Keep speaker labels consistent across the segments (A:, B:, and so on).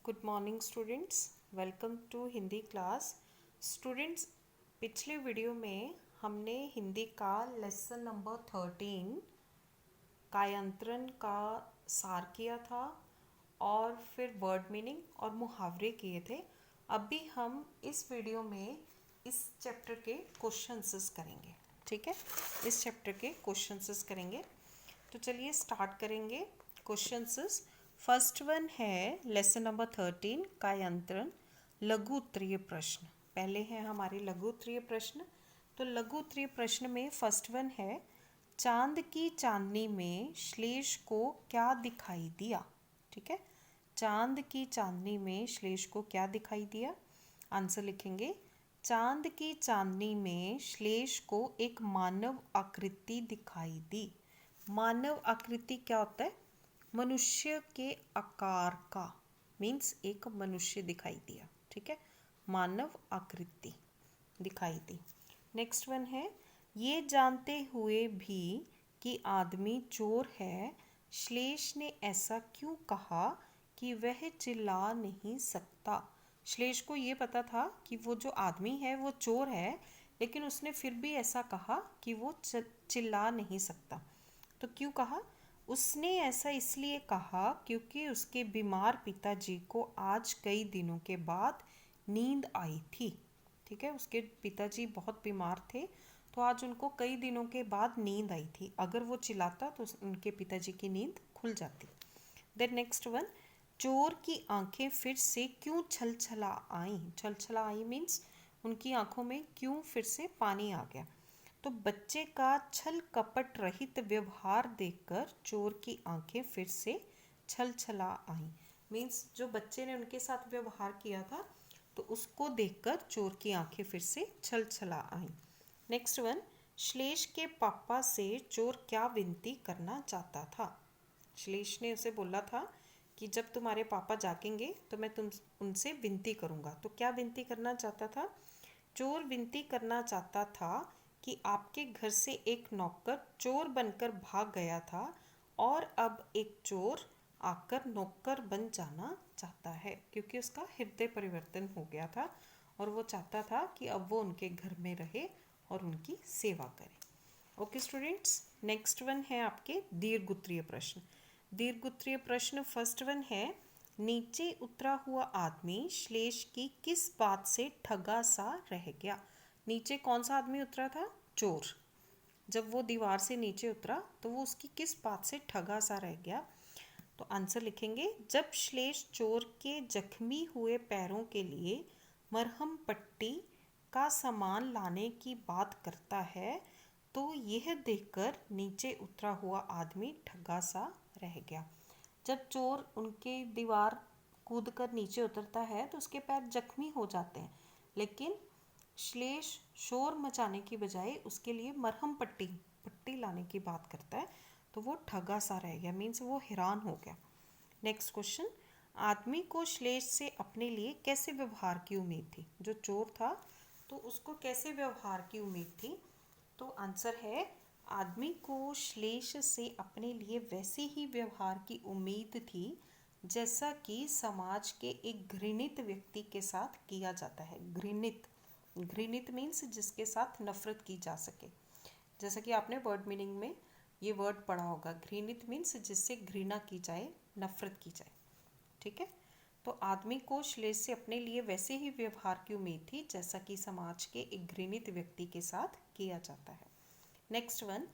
A: Good morning students, welcome to Hindi class. Students, पिछले video में हमने हिंदी का लेसन नंबर 13 कायांतरण का सार किया था और फिर वर्ड मीनिंग और मुहावरे किए थे। अभी हम इस वीडियो में इस चैप्टर के क्वेश्चंस करेंगे। ठीक है, इस चैप्टर के क्वेश्चंस करेंगे। तो चलिए स्टार्ट करेंगे क्वेश्चंस। फर्स्ट वन है लेसन नंबर 13 कायांतरण लघु उत्तरीय प्रश्न। पहले हैं हमारे लघु उत्तरीय प्रश्न। तो लघु उत्तरीय प्रश्न में फर्स्ट वन है, चांद की चांदनी में श्लेष को क्या दिखाई दिया। ठीक है, चांद की चांदनी में श्लेष को क्या दिखाई दिया। आंसर लिखेंगे, चांद की चांदनी में श्लेष को एक मानव आकृति दिखाई दी। मानव आकृति क्या होता है? मनुष्य के आकार का, मीन्स एक मनुष्य दिखाई दिया। ठीक है, मानव आकृति दिखाई दी। नेक्स्ट वन है, ये जानते हुए भी कि आदमी चोर है, श्लेष ने ऐसा क्यों कहा कि वह चिल्ला नहीं सकता। श्लेष को ये पता था कि वो जो आदमी है वो चोर है, लेकिन उसने फिर भी ऐसा कहा कि वो चिल्ला नहीं सकता। तो क्यों कहा? उसने ऐसा इसलिए कहा क्योंकि उसके बीमार पिताजी को आज कई दिनों के बाद नींद आई थी। ठीक है, उसके पिताजी बहुत बीमार थे, तो आज उनको कई दिनों के बाद नींद आई थी। अगर वो चिल्लाता तो उनके पिताजी की नींद खुल जाती। देन नेक्स्ट वन, चोर की आंखें फिर से क्यों छलछला आई। छलछला आई मीन्स उनकी आंखों में क्यों फिर से पानी आ गया। तो बच्चे का छल कपट रहित व्यवहार देखकर चोर की आंखें फिर से छलछला आई। मीन्स जो बच्चे ने उनके साथ व्यवहार किया था, तो उसको देखकर चोर की आंखें फिर से छलछला आई। नेक्स्ट वन, श्लेष के पापा से चोर क्या विनती करना चाहता था। श्लेष ने उसे बोला था कि जब तुम्हारे पापा जागेंगे तो मैं तुम उनसे विनती करूँगा। तो क्या विनती करना चाहता था? चोर विनती करना चाहता था कि आपके घर से एक नौकर चोर बनकर भाग गया था और अब एक चोर आकर नौकर बन जाना चाहता है, क्योंकि उसका हृदय परिवर्तन हो गया था और वो चाहता था कि अब वो उनके घर में रहे और उनकी सेवा करे। ओके स्टूडेंट्स, नेक्स्ट वन है आपके दीर्घ उत्तरीय प्रश्न। दीर्घ उत्तरीय प्रश्न फर्स्ट वन है, नीचे उतरा हुआ आदमी श्लेष की किस बात से ठगा सा रह गया। नीचे कौन सा आदमी उतरा था? चोर। जब वो दीवार से नीचे उतरा तो वो उसकी किस बात से ठगा सा रह गया। तो आंसर लिखेंगे, जब श्लेष चोर के जख्मी हुए पैरों के लिए मरहम पट्टी का सामान लाने की बात करता है, तो यह देखकर नीचे उतरा हुआ आदमी ठगा सा रह गया। जब चोर उनके दीवार कूद कर नीचे उतरता है तो उसके पैर जख्मी हो जाते हैं, लेकिन श्लेष शोर मचाने की बजाय उसके लिए मरहम पट्टी लाने की बात करता है, तो वो ठगा सा रह गया, मीन्स वो हैरान हो गया। नेक्स्ट क्वेश्चन, आदमी को श्लेष से अपने लिए कैसे व्यवहार की उम्मीद थी। जो चोर था तो उसको कैसे व्यवहार की उम्मीद थी। तो आंसर है, आदमी को श्लेष से अपने लिए वैसे ही व्यवहार की उम्मीद थी जैसा कि समाज के एक घृणित व्यक्ति के साथ किया जाता है। घृणित, घृणित मीन्स जिसके साथ नफरत की जा सके। जैसा कि आपने वर्ड मीनिंग में ये वर्ड पढ़ा होगा, घृणित मीन्स जिससे घृणा की जाए, नफरत की जाए। ठीक है, तो आदमी को श्लेष से अपने लिए वैसे ही व्यवहार की उम्मीद थी जैसा कि समाज के एक घृणित व्यक्ति के साथ किया जाता है। नेक्स्ट वन,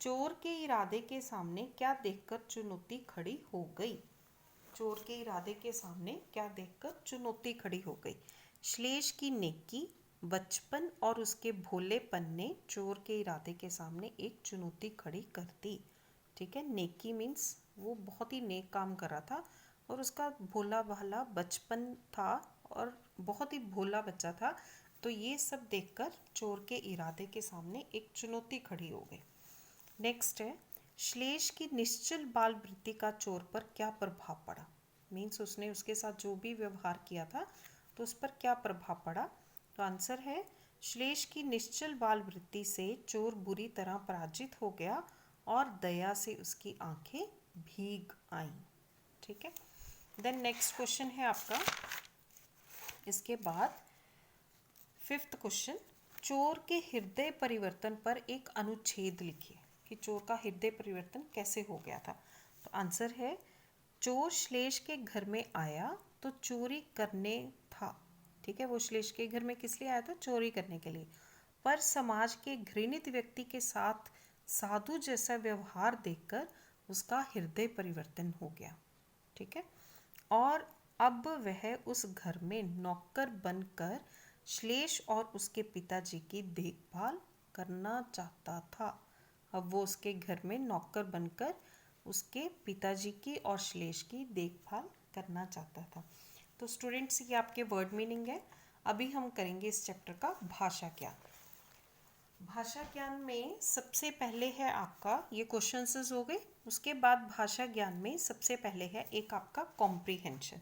A: चोर के इरादे के सामने क्या देखकर चुनौती खड़ी हो गई। चोर के इरादे के सामने क्या देखकर चुनौती खड़ी हो गई। श्लेष की नेकी, बचपन और उसके भोलेपन ने चोर के इरादे के सामने एक चुनौती खड़ी कर दी। ठीक है, नेकी मीन्स वो बहुत ही नेक काम कर रहा था और उसका भोला भाला बचपन था और बहुत ही भोला बच्चा था, तो ये सब देखकर चोर के इरादे के सामने एक चुनौती खड़ी हो गई। नेक्स्ट है, श्लेष की निश्चल बाल वृत्ति का चोर पर क्या प्रभाव पड़ा। मीन्स उसने उसके साथ जो भी व्यवहार किया था तो उस पर क्या प्रभाव पड़ा। तो आंसर है, श्लेष की निश्चल बाल वृत्ति से चोर बुरी तरह पराजित हो गया और दया से उसकी आंखें भीग आईं। ठीक है, देन नेक्स्ट क्वेश्चन है आपका इसके बाद 5th क्वेश्चन, चोर के हृदय परिवर्तन पर एक अनुच्छेद लिखिए कि चोर का हृदय परिवर्तन कैसे हो गया था। तो आंसर है, चोर श्लेष के घर में आया तो चोरी करने था। ठीक है, वो श्लेष के घर में किस लिए आया था? चोरी करने के लिए। पर समाज के घृणित व्यक्ति के साथ साधु जैसा व्यवहार देखकर उसका हृदय परिवर्तन हो गया। ठीक है, और अब वह उस घर में नौकर बनकर श्लेष और उसके पिताजी की देखभाल करना चाहता था। अब वो उसके घर में नौकर बनकर उसके पिताजी की और श्लेष की देखभाल करना चाहता था। तो स्टूडेंट्स, ये आपके वर्ड मीनिंग है। अभी हम करेंगे इस चैप्टर का भाषा ज्ञान। भाषा ज्ञान में सबसे पहले है आपका, ये क्वेश्चंस हो गए। उसके बाद भाषा ज्ञान में सबसे पहले है एक आपका कॉम्प्रीहेंशन।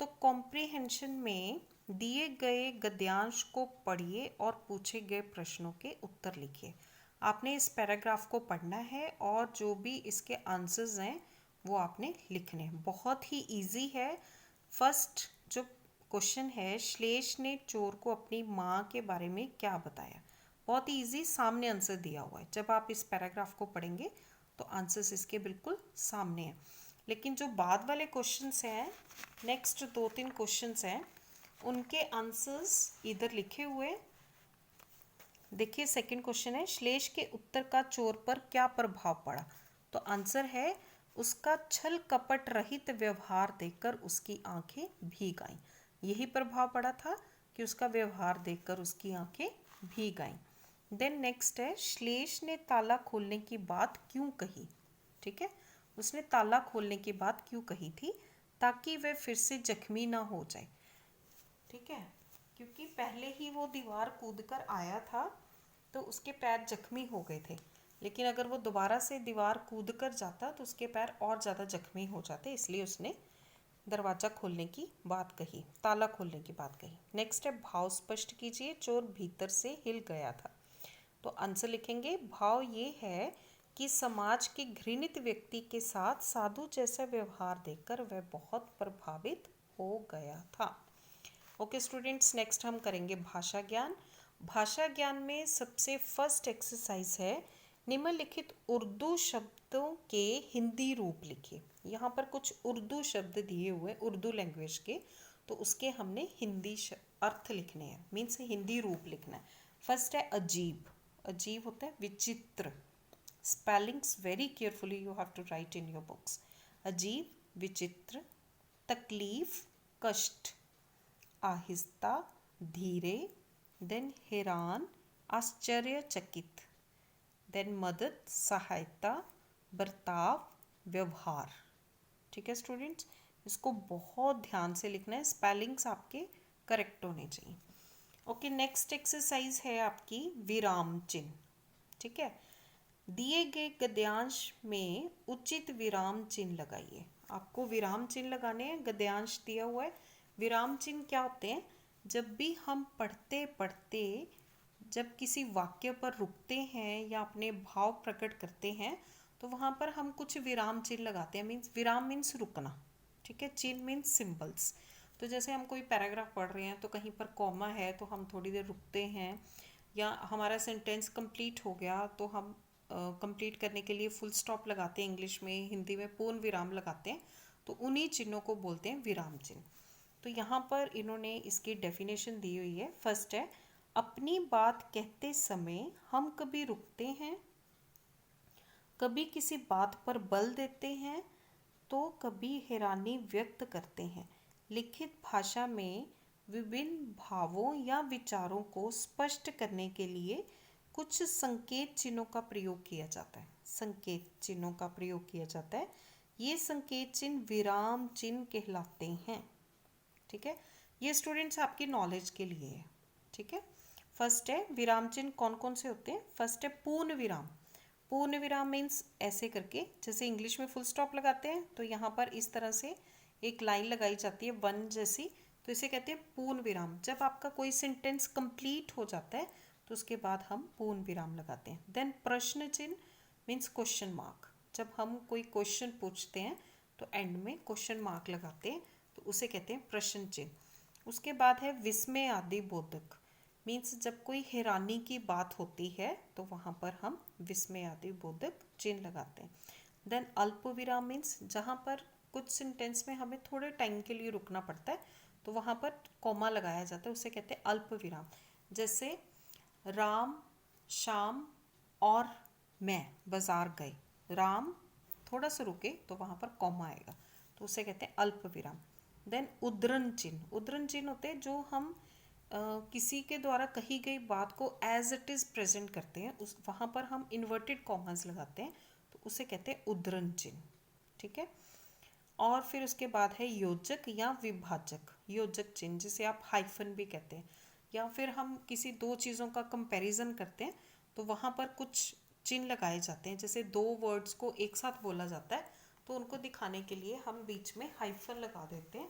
A: तो कॉम्प्रीहेंशन में दिए गए गद्यांश को पढ़िए और पूछे गए प्रश्नों के उत्तर लिखिए। आपने इस पैराग्राफ को पढ़ना है और जो भी इसके आंसर्स हैं वो आपने लिखने हैं। बहुत ही इजी है। फर्स्ट जो क्वेश्चन है, श्लेष ने चोर को अपनी माँ के बारे में क्या बताया? बहुत ही इजी, सामने आंसर दिया हुआ है। जब आप इस पैराग्राफ को पढ़ेंगे तो आंसर्स इसके बिल्कुल सामने हैं। लेकिन जो बाद वाले क्वेश्चंस हैं, नेक्स्ट 2-3 क्वेश्चंस हैं, उनके आंसर्स इधर लिखे हुए। देखिए, सेकंड क्वेश्चन है, श्लेष के उत्तर का चोर पर क्या प्रभाव पड़ा? तो आंसर है, उसका छल कपट रहित व्यवहार देखकर उसकी आंखें भीग आईं। यही प्रभाव पड़ा था कि उसका व्यवहार देखकर उसकी आंखें भीग आईं। देन नेक्स्ट है, श्लेष ने ताला खोलने की बात क्यों कही? ठीक है, उसने ताला खोलने की बात क्यों कही थी? ताकि वह फिर से जख्मी ना हो जाए। ठीक है, क्योंकि पहले ही वो दीवार कूदकर आया था तो उसके पैर जख्मी हो गए थे। लेकिन अगर वो दोबारा से दीवार कूदकर जाता तो उसके पैर और ज़्यादा जख्मी हो जाते, इसलिए उसने दरवाज़ा खोलने की बात कही, ताला खोलने की बात कही। नेक्स्ट है, भाव स्पष्ट कीजिए। चोर भीतर से हिल गया था। तो आंसर लिखेंगे, भाव ये है कि समाज के घृणित व्यक्ति के साथ साधु जैसा व्यवहार देखकर वह बहुत प्रभावित हो गया था। ओके स्टूडेंट्स, नेक्स्ट हम करेंगे भाषा ज्ञान। भाषा ज्ञान में सबसे फर्स्ट एक्सरसाइज है, निम्नलिखित उर्दू शब्दों के हिंदी रूप लिखिए। यहाँ पर कुछ उर्दू शब्द दिए हुए उर्दू लैंग्वेज के, तो उसके हमने हिंदी अर्थ लिखने हैं, मीन्स हिंदी रूप लिखना है। फर्स्ट है अजीब। अजीब होता है विचित्र। Spellings very carefully you have to write in your books. अजीब, विचित्र, तकलीफ, कष्ट, आहिस्ता, धीरे, देन हैरान, आश्चर्यचकित, देन मदद, सहायता, बर्ताव, व्यवहार। ठीक है स्टूडेंट्स, इसको बहुत ध्यान से लिखना है, स्पेलिंग्स आपके करेक्ट होने चाहिए। ओके, नेक्स्ट एक्सरसाइज है आपकी विराम चिन्ह। ठीक है, दिए गए गद्यांश में उचित विराम चिन्ह लगाइए। आपको विराम चिन्ह लगाने हैं, गद्यांश दिया हुआ है। विराम चिन्ह क्या होते हैं? जब भी हम पढ़ते पढ़ते जब किसी वाक्य पर रुकते हैं या अपने भाव प्रकट करते हैं तो वहाँ पर हम कुछ विराम चिन्ह लगाते हैं। मीन्स विराम मीन्स रुकना। ठीक है, चिन्ह मीन्स सिंबल्स। तो जैसे हम कोई पैराग्राफ पढ़ रहे हैं तो कहीं पर कॉमा है तो हम थोड़ी देर रुकते हैं, या हमारा सेंटेंस कंप्लीट हो गया तो हम कंप्लीट करने के लिए फुल स्टॉप लगाते हैं। इंग्लिश में, हिंदी में पूर्ण विराम लगाते हैं। तो उन्हीं चिन्हों को बोलते हैं विराम चिन्ह। तो यहाँ पर इन्होंने इसकी डेफिनेशन दी हुई है। फर्स्ट है, अपनी बात कहते समय हम कभी रुकते हैं, कभी किसी बात पर बल देते हैं, तो कभी हैरानी व्यक्त करते हैं। लिखित भाषा में विभिन्न भावों या विचारों को स्पष्ट करने के लिए कुछ संकेत चिन्हों का प्रयोग किया जाता है। संकेत चिन्हों का प्रयोग किया जाता है। ये संकेत चिन्ह विराम चिन्ह कहलाते हैं। ठीक है, ये स्टूडेंट्स आपकी नॉलेज के लिए है। ठीक है, फर्स्ट है विराम चिन्ह कौन कौन से होते हैं। फर्स्ट है पूर्ण विराम। पूर्ण विराम मीन्स ऐसे करके, जैसे इंग्लिश में फुल स्टॉप लगाते हैं तो यहाँ पर इस तरह से एक लाइन लगाई जाती है वन जैसी, तो इसे कहते हैं पूर्ण विराम। जब आपका कोई सेंटेंस कंप्लीट हो जाता है तो उसके बाद हम पूर्ण विराम लगाते हैं। देन प्रश्न चिन्ह मीन्स क्वेश्चन मार्क। जब हम कोई क्वेश्चन पूछते हैं तो एंड में क्वेश्चन मार्क लगाते हैं, तो उसे कहते हैं प्रश्न चिन्ह। उसके बाद है विस्मय आदि बोधक, मीन्स जब कोई हैरानी की बात होती है तो वहाँ पर हम विस्मय आदि बोधक चिन्ह लगाते हैं। देन अल्प विराम मीन्स जहाँ पर कुछ सेंटेंस में हमें थोड़े टाइम के लिए रुकना पड़ता है तो वहाँ पर कॉमा लगाया जाता है, उसे कहते हैं अल्प विराम। जैसे राम शाम और मैं बाजार गए, राम थोड़ा सा रुके तो वहाँ पर कॉमा आएगा, तो उसे कहते हैं अल्प विराम। देन उद्धरण चिन्ह, उद्धरण चिन्ह होते हैं जो हम किसी के द्वारा कही गई बात को एज इट इज़ प्रेजेंट करते हैं, उस वहाँ पर हम इन्वर्टेड कॉमास लगाते हैं, तो उसे कहते हैं उद्धरण चिन्ह। ठीक है। और फिर उसके बाद है योजक या विभाजक, योजक चिन्ह जिसे आप हाइफन भी कहते हैं, या फिर हम किसी दो चीज़ों का कंपैरिजन करते हैं तो वहाँ पर कुछ चिन्ह लगाए जाते हैं। जैसे दो वर्ड्स को एक साथ बोला जाता है तो उनको दिखाने के लिए हम बीच में हाइफन लगा देते हैं,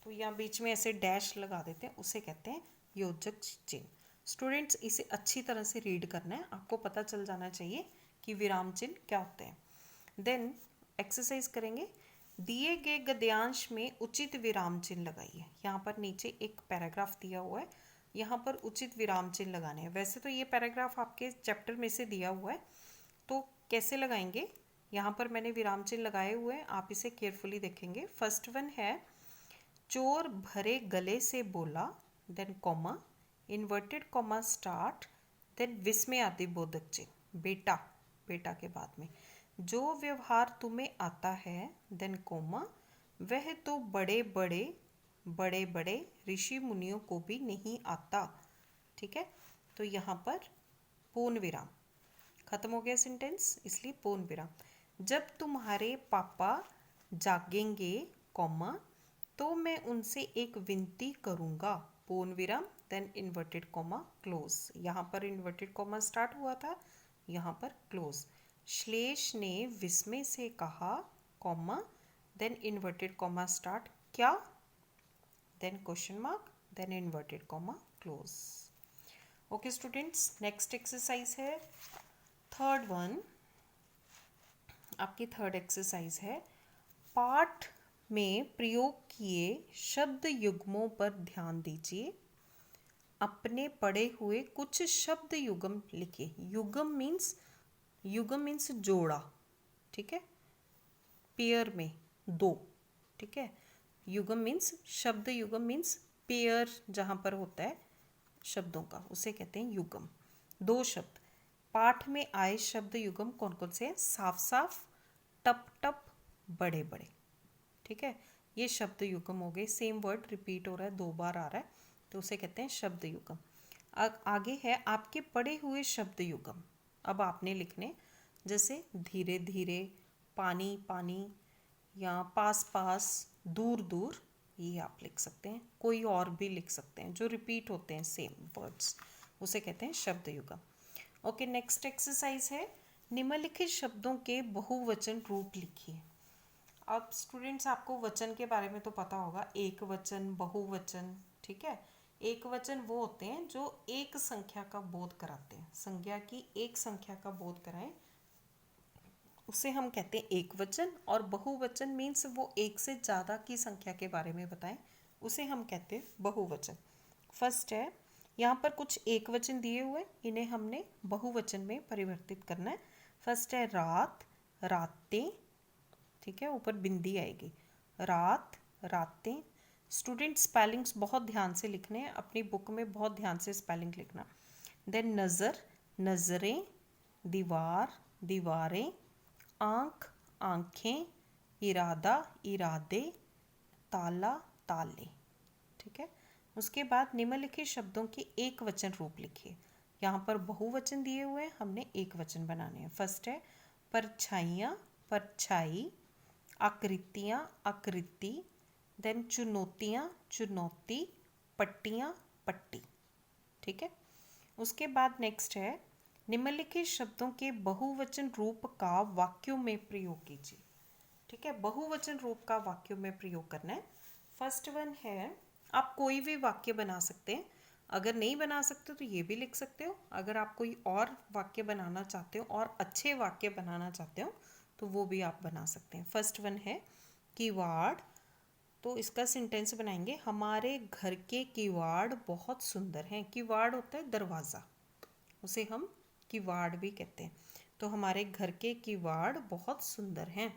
A: तो या बीच में ऐसे डैश लगा देते हैं, उसे कहते हैं योजक चिन्ह। स्टूडेंट्स इसे अच्छी तरह से रीड करना है, आपको पता चल जाना चाहिए कि विराम चिन्ह क्या होते हैं। देन एक्सरसाइज करेंगे, दिए गए गद्यांश में उचित विराम चिन्ह लगाइए। यहाँ पर नीचे एक पैराग्राफ दिया हुआ है, यहाँ पर उचित विराम चिन्ह लगाने हैं। वैसे तो ये पैराग्राफ आपके चैप्टर में से दिया हुआ है, तो कैसे लगाएंगे, यहाँ पर मैंने विराम चिन्ह लगाए हुए हैं, आप इसे केयरफुली देखेंगे। फर्स्ट वन है चोर भरे गले से बोला, then comma, inverted comma start, then विस्मय आदि बोधक चिन्ह, बेटा, बेटा के बाद में जो व्यवहार तुम्हें आता है, देन कोमा, वह तो बड़े बड़े ऋषि मुनियों को भी नहीं आता। ठीक है, तो यहाँ पर पूर्ण विराम, खत्म हो गया सेंटेंस, इसलिए पूर्ण विराम। जब तुम्हारे पापा जागेंगे, कॉमा, तो मैं उनसे एक विनती करूँगा, पूर्ण विराम, देन इन्वर्टेड कॉमा क्लोज। यहाँ पर इन्वर्टेड कॉमा स्टार्ट हुआ था, यहाँ पर क्लोज। श्लेष ने विस्मय से कहा, comma, then inverted comma start, क्या, then question mark, then inverted comma close. Okay students, next exercise है थर्ड वन, आपकी थर्ड एक्सरसाइज है पाठ में प्रयोग किए शब्द युग्मों पर ध्यान दीजिए। अपने पढ़े हुए कुछ शब्द युग्म लिखिए। युग्म मीन्स जोड़ा, ठीक है, पेयर में दो, ठीक है। युग्म मीन्स शब्द युग्म मीन्स पेयर जहाँ पर होता है शब्दों का, उसे कहते हैं युग्म। दो शब्द पाठ में आए शब्द युग्म कौन कौन से हैं? साफ साफ, टप टप, बड़े बड़े, ठीक है, ये शब्द युग्म हो गए। सेम वर्ड रिपीट हो रहा है, दो बार आ रहा है, तो उसे कहते हैं शब्द युग्म। आगे है आपके पढ़े हुए शब्द युग्म, अब आपने लिखने, जैसे धीरे धीरे, पानी पानी, या पास पास, दूर दूर, ये आप लिख सकते हैं। कोई और भी लिख सकते हैं जो रिपीट होते हैं सेम वर्ड्स, उसे कहते हैं शब्द युग्म। ओके, नेक्स्ट एक्सरसाइज है निम्नलिखित शब्दों के बहुवचन रूप लिखिए। अब स्टूडेंट्स आपको वचन के बारे में तो पता होगा, एक वचन, बहुवचन, ठीक है। एक वचन वो होते हैं जो एक संख्या का बोध कराते हैं, संज्ञा की एक संख्या का बोध कराएं, उसे हम कहते हैं एक वचन। और बहुवचन मीन्स वो एक से ज़्यादा की संख्या के बारे में बताएं, उसे हम कहते हैं बहुवचन। फर्स्ट है, यहाँ पर कुछ एक वचन दिए हुए, इन्हें हमने बहुवचन में परिवर्तित करना है। फर्स्ट है रात, रातें, ठीक है, ऊपर बिंदी आएगी, रात, रातें। स्टूडेंट स्पेलिंग्स बहुत ध्यान से लिखने हैं, अपनी बुक में बहुत ध्यान से स्पेलिंग लिखना। देन नज़र, नज़रें, दीवार, दीवारें, आँख, आँखें, इरादा, इरादे, ताला, ताले, ठीक है। उसके बाद निम्नलिखित शब्दों के एक वचन रूप लिखिए। यहाँ पर बहुवचन दिए हुए हैं, हमने एक वचन बनाने हैं। फर्स्ट है परछाइयाँ, परछाई, आकृतियाँ, आकृति, देन चुनौतियाँ, चुनौती, पट्टियाँ, पट्टी, ठीक है। उसके बाद नेक्स्ट है निम्नलिखित शब्दों के बहुवचन रूप का वाक्यों में प्रयोग कीजिए, ठीक है। बहुवचन रूप का वाक्यों में प्रयोग करना है। फर्स्ट वन है, आप कोई भी वाक्य बना सकते हैं, अगर नहीं बना सकते तो ये भी लिख सकते हो। अगर आप कोई और वाक्य बनाना चाहते हो और अच्छे वाक्य बनाना चाहते हो तो वो भी आप बना सकते हैं। फर्स्ट वन है किवाड़, तो इसका सेंटेंस बनाएंगे हमारे घर के किवाड़ बहुत सुंदर हैं। किवाड़ होता है दरवाज़ा, उसे हम किवाड़ भी कहते हैं। तो हमारे घर के किवाड़ बहुत सुंदर हैं।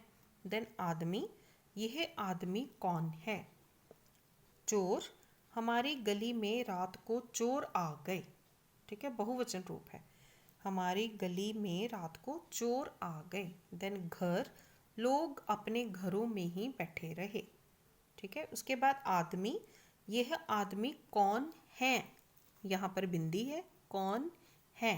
A: देन आदमी, यह आदमी कौन है? चोर, हमारी गली में रात को चोर आ गए। ठीक है, बहुवचन रूप है। हमारी गली में रात को चोर आ गए। देन घर, लोग अपने घरों में ही बैठे रहे। ठीक है, उसके बाद आदमी, यह आदमी कौन है? यहाँ पर बिंदी है, कौन है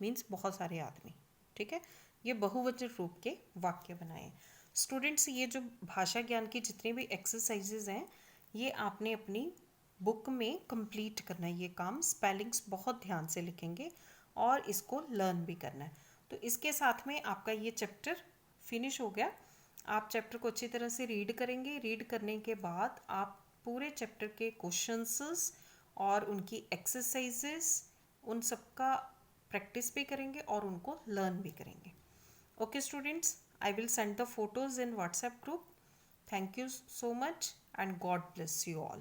A: मीन्स बहुत सारे आदमी। ठीक है, ये बहुवचन रूप के वाक्य बनाए। स्टूडेंट्स, ये जो भाषा ज्ञान की जितनी भी एक्सरसाइजेज हैं, ये आपने अपनी बुक में कंप्लीट करना है। ये काम स्पेलिंग्स बहुत ध्यान से लिखेंगे और इसको लर्न भी करना है। तो इसके साथ में आपका ये चैप्टर फिनिश हो गया। आप चैप्टर को अच्छी तरह से रीड करेंगे। रीड करने के बाद आप पूरे चैप्टर के क्वेश्चंस और उनकी एक्सरसाइजेस, उन सब का प्रैक्टिस भी करेंगे और उनको लर्न भी करेंगे। Okay students, I will send the photos in WhatsApp group. Thank you so much and God bless you all.